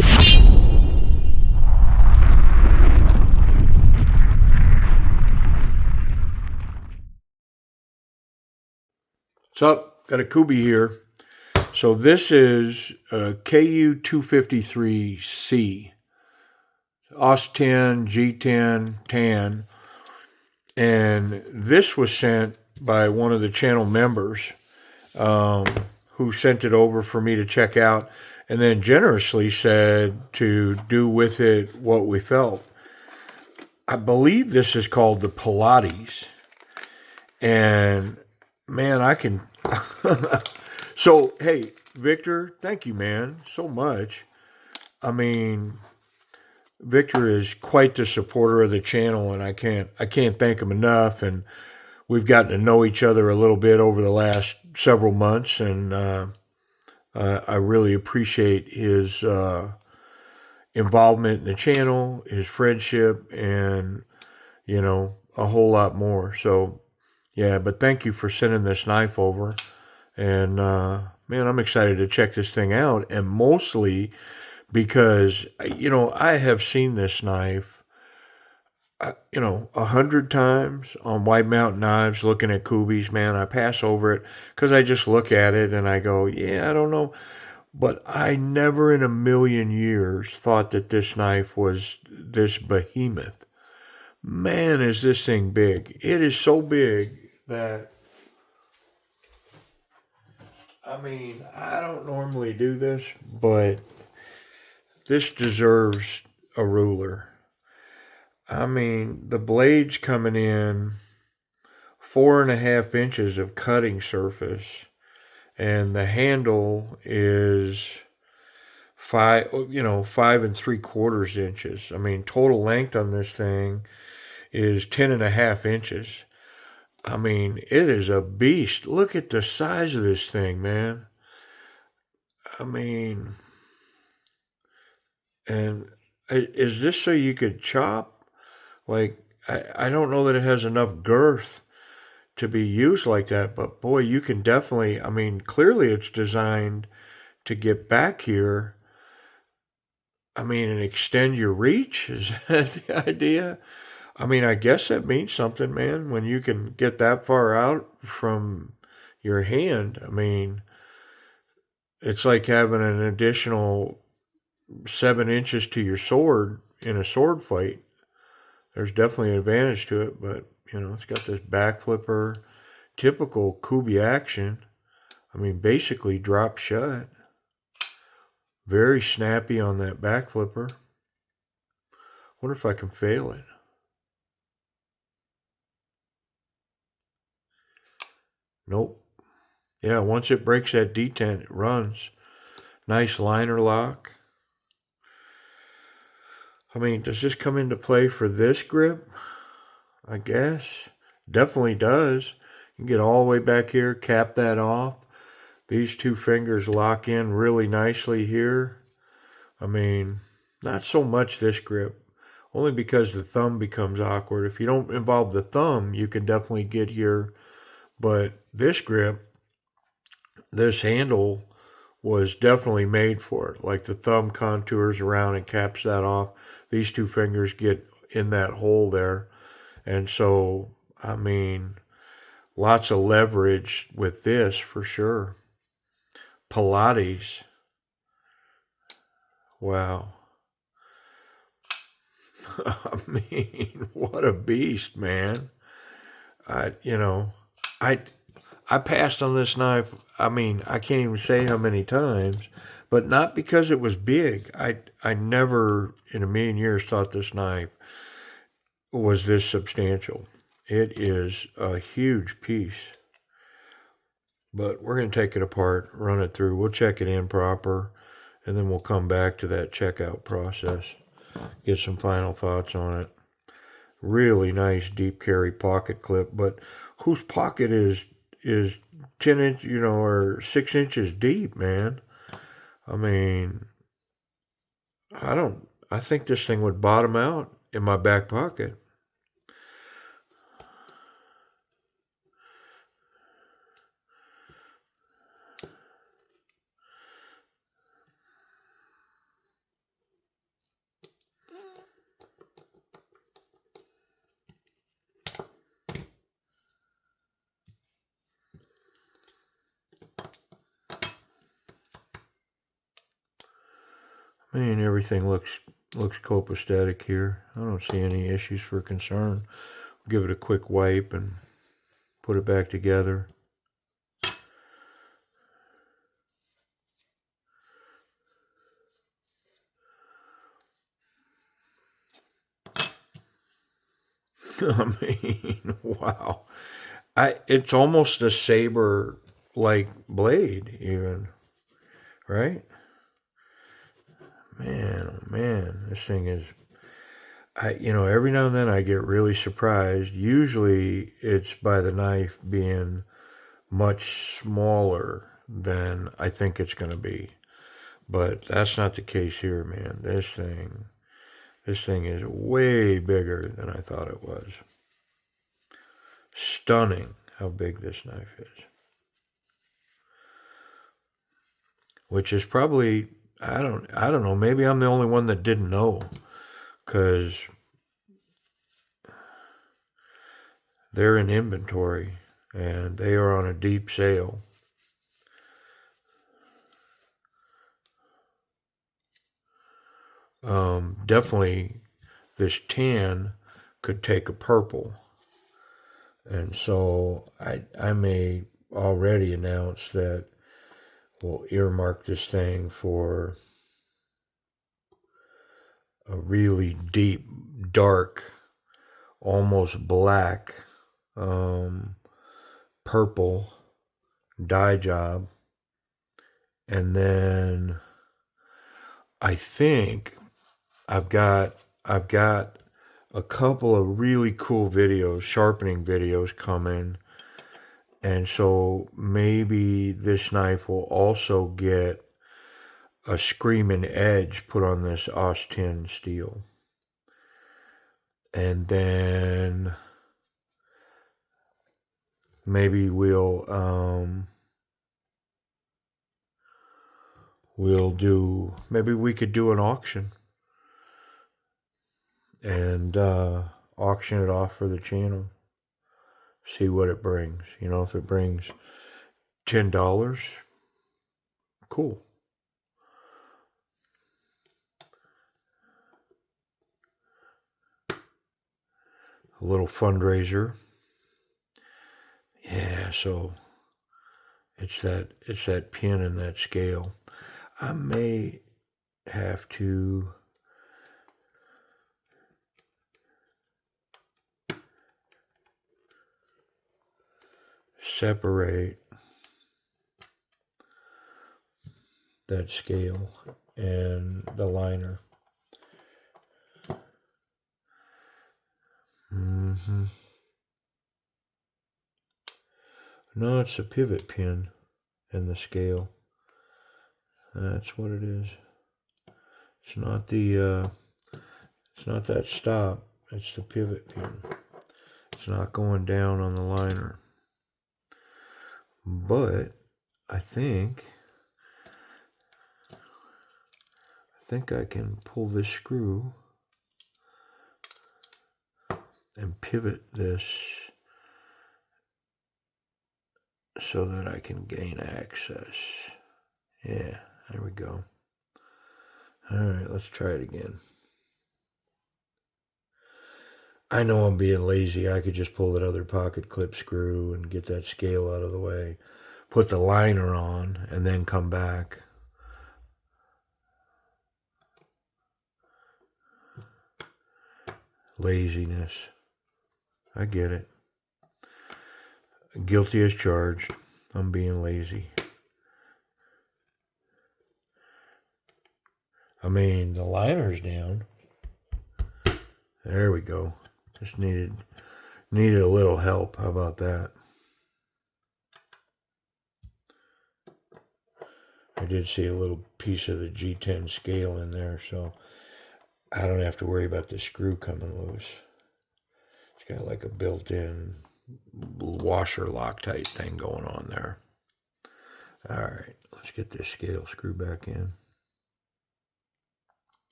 What's up? Got a Kubey here. So this is a KU253C, OS10, G10, TAN, and this was sent by one of the channel members who sent it over for me to check out, and then generously said to do with it what we felt. I believe this is called the Pylades, and man, I can. So, hey, Victor, thank you, man, so much. I mean, Victor is quite the supporter of the channel, and I can't thank him enough. And we've gotten to know each other a little bit over the last several months, and I really appreciate his involvement in the channel, his friendship, and a whole lot more. So, yeah, but thank you for sending this knife over. And, man, I'm excited to check this thing out. And mostly because, I have seen this knife, 100 times on White Mountain Knives looking at Kubeys, man. I pass over it because I just look at it and I go, yeah, I don't know. But I never in a million years thought that this knife was this behemoth. Man, is this thing big. It is so big that, I mean, I don't normally do this, but this deserves a ruler. I mean, the blade's coming in 4.5 inches of cutting surface, and the handle is 5 and 3/4 inches. I mean, total length on this thing is 10.5 inches. I mean, it is a beast. Look at the size of this thing, man. I mean, and is this so you could chop? Like, I don't know that it has enough girth to be used like that, but boy, you can definitely, I mean, clearly it's designed to get back here. I mean, and extend your reach. Is that the idea? I mean, I guess that means something, man, when you can get that far out from your hand. I mean, it's like having an additional 7 inches to your sword in a sword fight. There's definitely an advantage to it, but, it's got this back flipper, typical Kubey action. I mean, basically drop shut. Very snappy on that back flipper. Wonder if I can fail it. Nope. Yeah, once it breaks that detent, it runs. Nice liner lock. I mean, does this come into play for this grip? I guess. Definitely does. You can get all the way back here, cap that off. These two fingers lock in really nicely here. I mean, not so much this grip. Only because the thumb becomes awkward. If you don't involve the thumb, you can definitely get here. But this grip, this handle was definitely made for it. Like the thumb contours around and caps that off. These two fingers get in that hole there. And so, I mean, lots of leverage with this for sure. Pylades. Wow. I mean, what a beast, man. I passed on this knife. I mean, I can't even say how many times, but not because it was big. I never in a million years thought this knife was this substantial. It is a huge piece. But we're going to take it apart, run it through. We'll check it in proper, and then we'll come back to that checkout process. Get some final thoughts on it. Really nice deep carry pocket clip, but whose pocket is 10 inch, or 6 inches deep, man. I mean, I think this thing would bottom out in my back pocket. I mean, everything looks copacetic here. I don't see any issues for concern. Give it a quick wipe and put it back together. I mean, wow. It's almost a saber like blade even, right? Man, oh man, this thing is every now and then I get really surprised. Usually it's by the knife being much smaller than I think it's going to be. But that's not the case here, man. This thing is way bigger than I thought it was. Stunning how big this knife is. Which is probably, I don't know, maybe I'm the only one that didn't know, cuz they're in inventory and they are on a deep sale. Definitely this tan could take a purple. And so I may already announce that we'll earmark this thing for a really deep, dark, almost black, purple dye job. And then I think I've got a couple of really cool videos, sharpening videos coming. And so maybe this knife will also get a screaming edge put on this Austin steel. And then maybe we'll maybe we could do an auction and auction it off for the channel. See what it brings. If it brings $10, cool. A little fundraiser. Yeah, so it's that pin and that scale. I may have to separate that scale and the liner. No, it's a pivot pin and the scale. That's what it is. It's not that stop. It's the pivot pin. It's not going down on the liner. But I think I can pull this screw and pivot this so that I can gain access. Yeah, there we go. All right, let's try it again. I know I'm being lazy. I could just pull that other pocket clip screw and get that scale out of the way, put the liner on, and then come back. Laziness. I get it. Guilty as charged. I'm being lazy. I mean, the liner's down. There we go. Just needed a little help. How about that? I did see a little piece of the G10 scale in there, so I don't have to worry about the screw coming loose. It's got like a built-in washer Loctite thing going on there. All right, let's get this scale screw back in.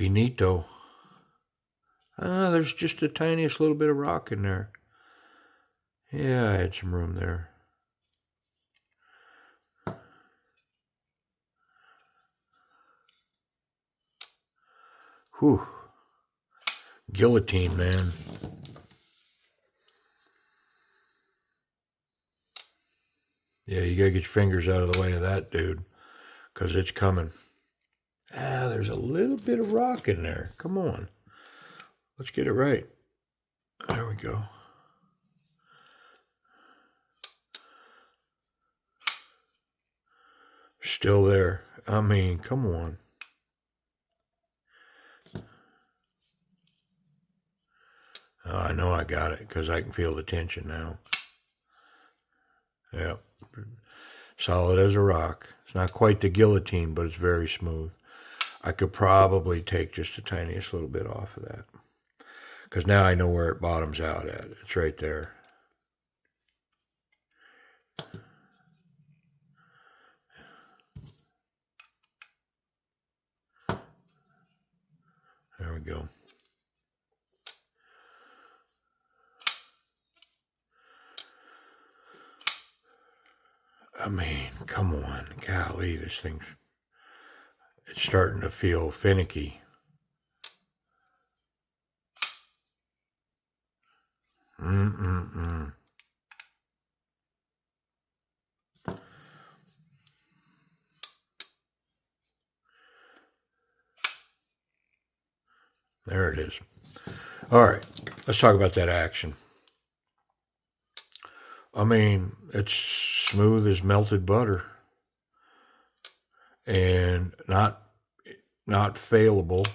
Finito. There's just the tiniest little bit of rock in there. Yeah, I had some room there. Whew. Guillotine, man. Yeah, you gotta get your fingers out of the way of that, dude, because it's coming. There's a little bit of rock in there. Come on. Let's get it right. There we go. Still there. I mean, come on. Oh, I know I got it because I can feel the tension now. Yep. Solid as a rock. It's not quite the guillotine, but it's very smooth. I could probably take just the tiniest little bit off of that. Because now I know where it bottoms out at. It's right there. There we go. I mean, come on. Golly, this thing's... It's starting to feel finicky. There it is. All right, let's talk about that action. I mean, it's smooth as melted butter and not failable.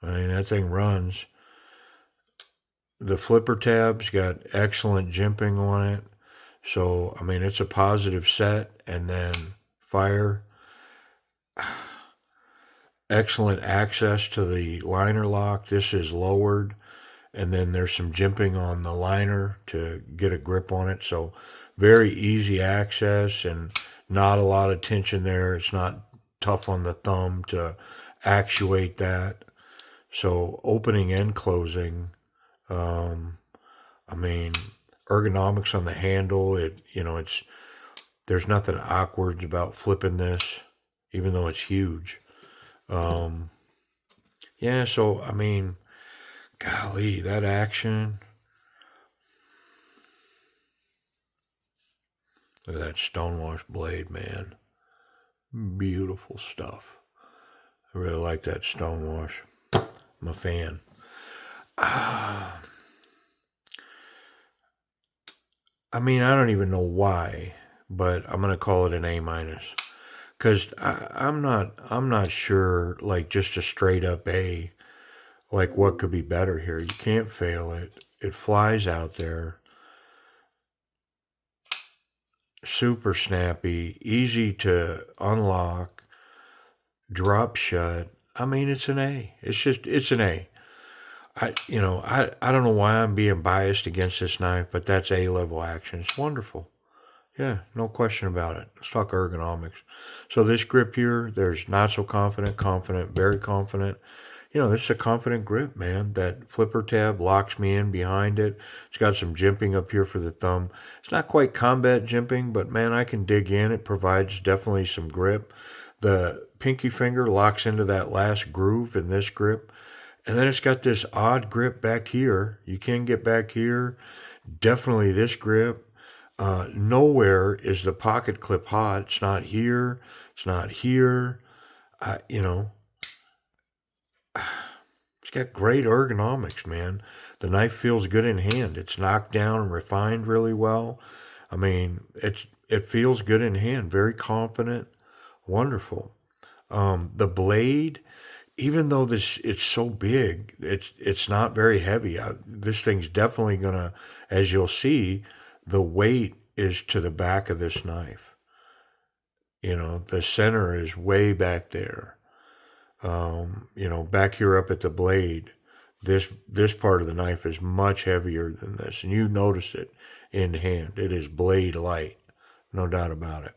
I mean, that thing runs. The flipper tab's got excellent jimping on it. So, I mean, it's a positive set, and then fire. Excellent access to the liner lock. This is lowered, and then there's some jimping on the liner to get a grip on it. So, very easy access and not a lot of tension there. It's not tough on the thumb to actuate that. So, opening and closing. I mean, ergonomics on the handle. There's nothing awkward about flipping this, even though it's huge. Yeah, so I mean, golly, that action. Look at that stonewash blade, man. Beautiful stuff. I really like that stonewash. I'm a fan. I mean, I don't even know why, but I'm gonna call it an A minus, because I'm not sure, like, just a straight up A, like what could be better here. You can't fail it. It flies out there. Super snappy, easy to unlock, drop shut. I mean, it's an A. It's an A. I don't know why I'm being biased against this knife, but that's A level action. It's wonderful. Yeah, no question about it. Let's talk ergonomics. So this grip here, there's not so confident, very confident. This is a confident grip, man. That flipper tab locks me in behind it. It's got some jimping up here for the thumb. It's not quite combat jimping, but man, I can dig in. It provides definitely some grip. The pinky finger locks into that last groove in this grip. And then it's got this odd grip back here. You can get back here. Definitely this grip. Nowhere is the pocket clip hot. It's not here. It's not here. It's got great ergonomics, man. The knife feels good in hand. It's knocked down and refined really well. I mean, it feels good in hand. Very confident. Wonderful. The blade, even though it's so big, it's not very heavy. This thing's definitely gonna, as you'll see, the weight is to the back of this knife. The center is way back there. Back here up at the blade, this part of the knife is much heavier than this, and you notice it in hand. It is blade light, no doubt about it.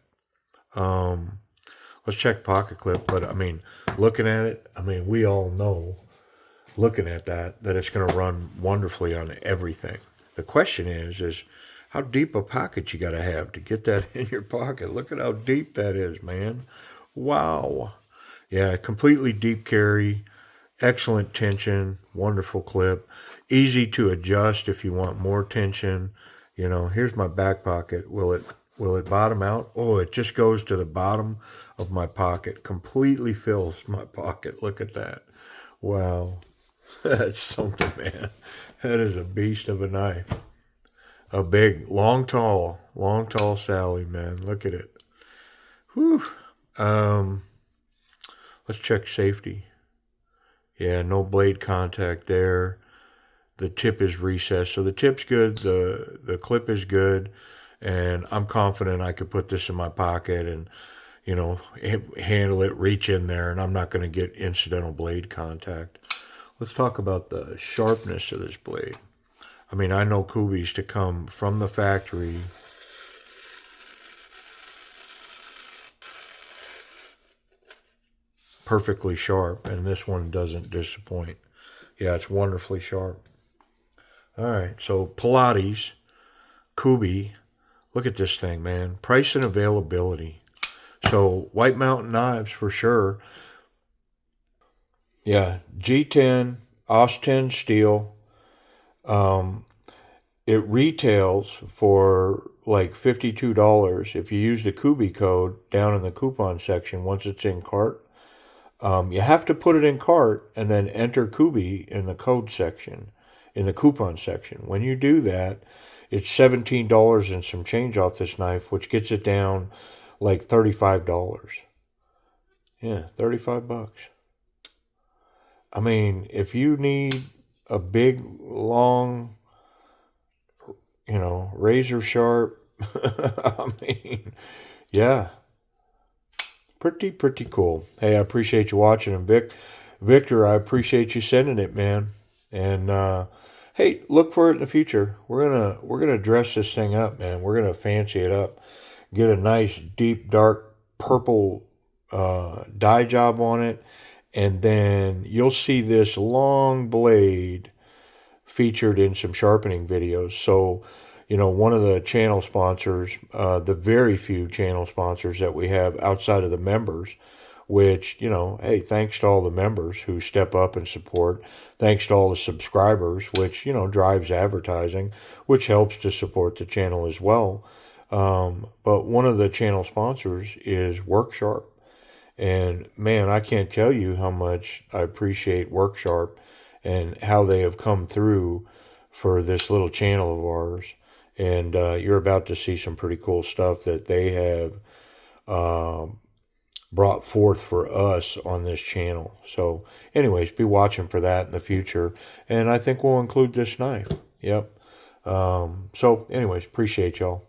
Let's check pocket clip, but I mean, looking at it, I mean, we all know looking at that it's going to run wonderfully on everything. The question is how deep a pocket you got to have to get that in your pocket. Look at how deep that is, man. Wow. Yeah, completely deep carry, excellent tension, wonderful clip, easy to adjust if you want more tension. You know, here's my back pocket. Will it bottom out? Oh, it just goes to the bottom of my pocket. Completely fills my pocket. Look at that. Wow. That's something, man. That is a beast of a knife. A big, long, tall Sally, man. Look at it. Whew. Let's check safety. Yeah, no blade contact there. The tip is recessed, so the tip's good. The clip is good, and I'm confident I could put this in my pocket and, you know, handle it, reach in there, and I'm not going to get incidental blade contact. Let's talk about the sharpness of this blade. I mean, I know Kubeys to come from the factory. Perfectly sharp, and this one doesn't disappoint. Yeah, it's wonderfully sharp. All right, so Pylades, Kubey. Look at this thing, man. Price and availability. So White Mountain knives for sure. Yeah, G10, OS10 steel. It retails for like $52 if you use the Kubey code down in the coupon section once it's in cart. You have to put it in cart and then enter Kubey in the code section, in the coupon section. When you do that, it's $17 and some change off this knife, which gets it down like $35. Yeah, 35 bucks. I mean, if you need a big, long, you know, razor sharp, I mean, yeah, pretty cool. Hey, I appreciate you watching, and Victor, I appreciate you sending it, man. And hey, look for it in the future. We're gonna dress this thing up, man. We're gonna fancy it up, get a nice deep dark purple dye job on it, and then you'll see this long blade featured in some sharpening videos. So, you know, one of the channel sponsors, the very few channel sponsors that we have outside of the members, which, you know, hey, thanks to all the members who step up and support. Thanks to all the subscribers, which, you know, drives advertising, which helps to support the channel as well. But one of the channel sponsors is Worksharp. And man, I can't tell you how much I appreciate Worksharp and how they have come through for this little channel of ours. And you're about to see some pretty cool stuff that they have brought forth for us on this channel. So anyways, be watching for that in the future. And I think we'll include this knife. Yep. So anyways, appreciate y'all.